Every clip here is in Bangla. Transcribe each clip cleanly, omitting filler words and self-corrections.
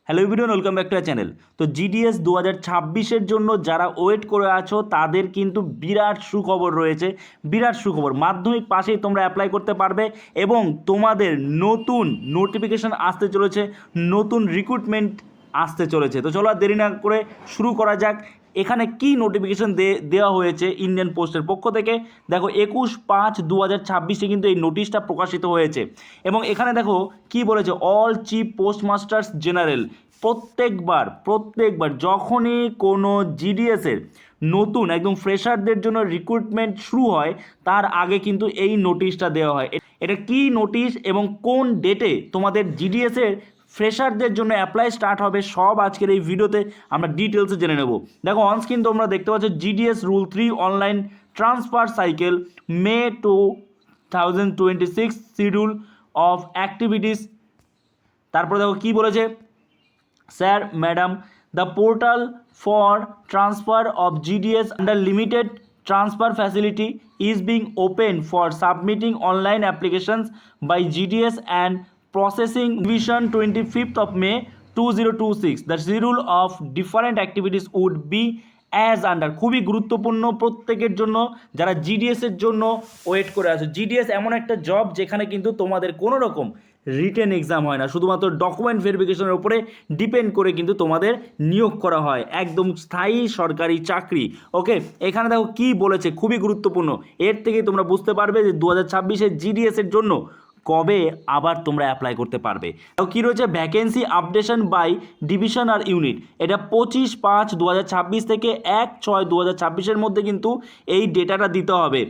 Hello everyone, welcome back to our channel. তো জিডিএস 2026-এর জন্য যারা ওয়েট করে আছো তাদের কিন্তু বিরাট সুখবর রয়েছে। বিরাট সুখবর, মাধ্যমিক পাশেই তোমরা অ্যাপ্লাই করতে পারবে এবং তোমাদের নতুন নোটিফিকেশান আসতে চলেছে, নতুন রিক্রুটমেন্ট আসতে চলেছে। তো চলো আর দেরি না করে শুরু করা যাক। এখানে কি নোটিফিকেশান দেওয়া হয়েছে ইন্ডিয়ান পোস্টের পক্ষ থেকে, দেখো 21/5/2026-এ কিন্তু এই নোটিশটা প্রকাশিত হয়েছে। এবং এখানে দেখো কি বলেছে, অল চিফ পোস্টমাস্টার্স জেনারেল প্রত্যেকবার যখনই কোনো জিডিএসের নতুন একদম ফ্রেশারদের জন্য রিক্রুটমেন্ট শুরু হয় তার আগে কিন্তু এই নোটিশটা দেওয়া হয়। এটা কি নোটিশ এবং কোন ডেটে তোমাদের জিডিএসের ফ্রেশারদের জন্য অ্যাপ্লাই স্টার্ট হবে সব আজকের এই ভিডিওতে আমরা ডিটেলসে জেনে নেব। দেখো অন স্ক্রিন তোমরা দেখতে পাচ্ছ GDS rule 3 online transfer cycle May 2026 schedule of activities. তারপরে দেখো কি বলেছে, sir madam, the portal for transfer of GDS under limited transfer facility is being opened for submitting online applications by GDS and processing division 25th of May 2026. The schedule of different activities would be as under। খুবই গুরুত্বপূর্ণ প্রত্যেকের জন্য যারা জিডিএসের জন্য ওয়েট করে আছে। জিডিএস এমন একটা জব যেখানে কিন্তু তোমাদের কোনো রকম রিটেন এক্সাম হয় না, শুধুমাত্র ডকুমেন্ট ভেরিফিকেশনের উপরে ডিপেন্ড করে কিন্তু তোমাদের নিয়োগ করা হয়, একদম স্থায়ী সরকারি চাকরি। ওকে, এখানে দেখো কি বলেছে, খুবই গুরুত্বপূর্ণ। এর থেকেই তোমরা বুঝতে পারবে যে 2026-এর জিডিএসের জন্য কবে আবার তোমরা অ্যাপ্লাই করতে পারবে। কী রয়েছে, ভ্যাকেন্সি আপডেশন বাই ডিভিশন আর ইউনিট। এটা 25/5/2026 থেকে 1/6/2026-এর মধ্যে কিন্তু এই ডেটাটা দিতে হবে।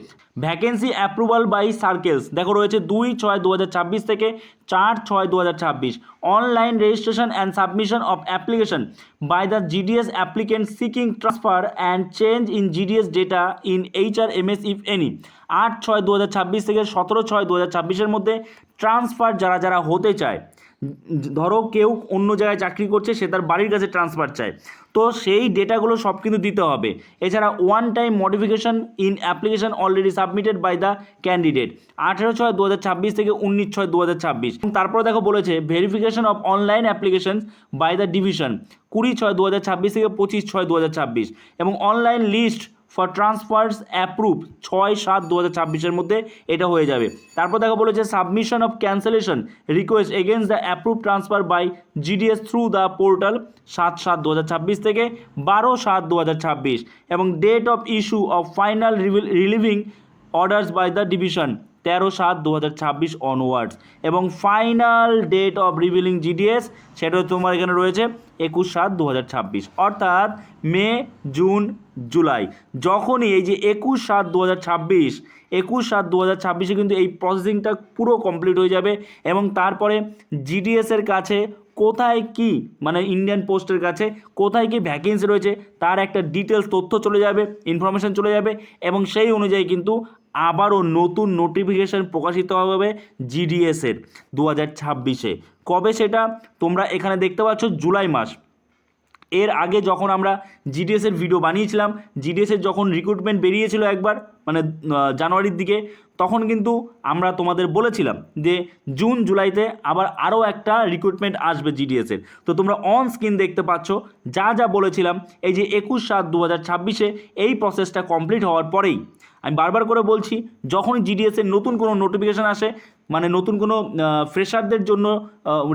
ভ্যাকেন্সি অ্যাপ্রুভাল বাই সার্কেলস দেখো রয়েছে 2/6/2026 থেকে 4/6/2026। Online registration and submission of application by the GDS applicant seeking transfer and change in GDS data in HRMS if any. 8/6/2026 থেকে 17/6/2026-এর মধ্যে ট্রান্সফার যারা হতে চায়, ধরো কেউ অন্য জায়গায় চাকরি করছে, সে তার বাড়ির কাছে ট্রান্সফার চায়, তো সেই ডেটাগুলো সব কিন্তু দিতে হবে। এছাড়া one time modification in application already submitted by the candidate 18/6/2026 থেকে 19/6/2026। তারপরে দেখো বলেছে verification of online application by the division 20/6/2026 থেকে 25/6/2026 এবং online list for transfers approve 6/7/2026-এর মধ্যে এটা হয়ে যাবে। তারপর দেখা বলেছে submission of cancellation request against the approve transfer by GDS through the portal 7/7/2026 থেকে 12/7/2026 এবং date of issue of final relieving orders by the division 13/7/2026 onwards এবং final date of revealing GDS সেটা তোমার এখানে রয়েছে 21/7/2026, অর্থাৎ মে, জুন, জুলাই। যখনই এই যে 21/7/2026 কিন্তু এই প্রসেসিংটা পুরো কমপ্লিট হয়ে যাবে এবং তারপরে জিডিএসের কাছে কোথায় কি, মানে ইন্ডিয়ান পোস্টের কাছে কোথায় কি ভ্যাকেন্সি রয়েছে তার একটা ডিটেলস তথ্য চলে যাবে, ইনফরমেশান চলে যাবে এবং সেই অনুযায়ী কিন্তু আবারও নতুন নোটিফিকেশান প্রকাশিত হবে জিডিএসের 2026-এ। কবে সেটা তোমরা এখানে দেখতে পাচ্ছ, জুলাই মাস। এর আগে যখন আমরা জিডিএসের ভিডিও বানিয়েছিলাম, জিডিএসের যখন রিক্রুটমেন্ট বেরিয়েছিল একবার, মানে জানুয়ারির দিকে, তখন কিন্তু আমরা তোমাদের বলেছিলাম যে জুন জুলাইতে আবার আরও একটা রিক্রুটমেন্ট আসবে জিডিএসের। তো তোমরা অন স্ক্রিন দেখতে পাচ্ছ যা বলেছিলাম, এই যে 21/7/2026-এ এই প্রসেসটা কমপ্লিট হওয়ার পরেই আমি বারবার করে বলছি, যখনই জিডিএসের নতুন কোনো নোটিফিকেশান আসে, মানে নতুন কোনো ফ্রেশারদের জন্য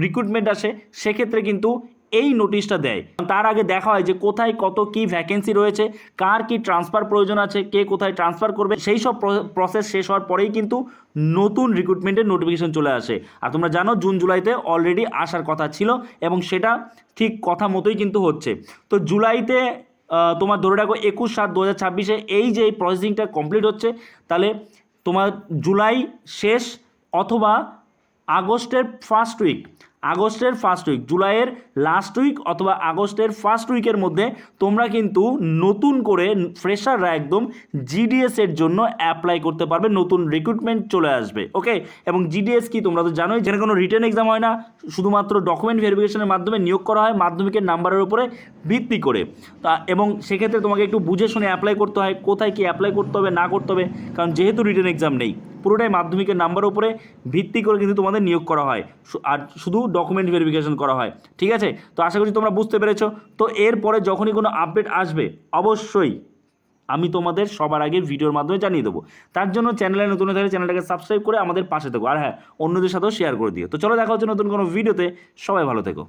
রিক্রুটমেন্ট আসে, সেক্ষেত্রে কিন্তু এই নোটিশটা দেয়। তার আগে দেখা হয় যে কোথায় কত কি ভ্যাকেন্সি রয়েছে, কার কি ট্রান্সফার প্রয়োজন আছে, কে কোথায় ট্রান্সফার করবে, সেই সব প্রসেস শেষ হওয়ার পরেই কিন্তু নতুন রিক্রুটমেন্টের নোটিফিকেশান চলে আসে। আর তোমরা জানো জুন জুলাইতে অলরেডি আসার কথা ছিল এবং সেটা ঠিক কথা মতোই কিন্তু হচ্ছে। তো জুলাইতে তোমার ধরে রাখো 21/7/2026-এ এই যে এই প্রসেসিংটা কমপ্লিট হচ্ছে, তাহলে তোমার জুলাই শেষ অথবা আগস্টের ফার্স্ট উইক, জুলাইয়ের লাস্ট উইক অথবা আগস্টের ফার্স্ট উইকের মধ্যে তোমরা কিন্তু নতুন করে ফ্রেশাররা একদম জিডিএসের জন্য অ্যাপ্লাই করতে পারবে, নতুন রিক্রুটমেন্ট চলে আসবে। ওকে, এবং জিডিএস কি তোমরা তো জানোই, যেখানে কোনো রিটেন এক্সাম হয় না, শুধুমাত্র ডকুমেন্ট ভেরিফিকেশনের মাধ্যমে নিয়োগ করা হয় মাধ্যমিকের নাম্বারের উপরে ভিত্তি করে। এবং সেক্ষেত্রে তোমাকে একটু বুঝে শুনে অ্যাপ্লাই করতে হয়, কোথায় কি অ্যাপ্লাই করতে হবে না করতে হবে, কারণ যেহেতু রিটেন এক্সাম নেই, পুরোটাই মাধ্যমিকের নাম্বারের উপরে ভিত্তি করে কিন্তু তোমাদের নিয়োগ করা হয়, আর শুধু ডকুমেন্ট ভেরিফিকেশন করা হয়। ঠিক আছে, তো আশা করছি তোমরা বুঝতে পেরেছো। তো এরপরে যখনই কোনো আপডেট আসবে অবশ্যই আমি তোমাদের সবার আগে ভিডিওর মাধ্যমে জানিয়ে দেবো। তার জন্য চ্যানেলে নতুন হয়ে থাকলে চ্যানেলটাকে সাবস্ক্রাইব করে আমাদের পাশে থেকো, আর হ্যাঁ, অন্যদের সাথেও শেয়ার করে দিও। তো চলো দেখা হচ্ছে নতুন কোনো ভিডিওতে, সবাই ভালো থেকো।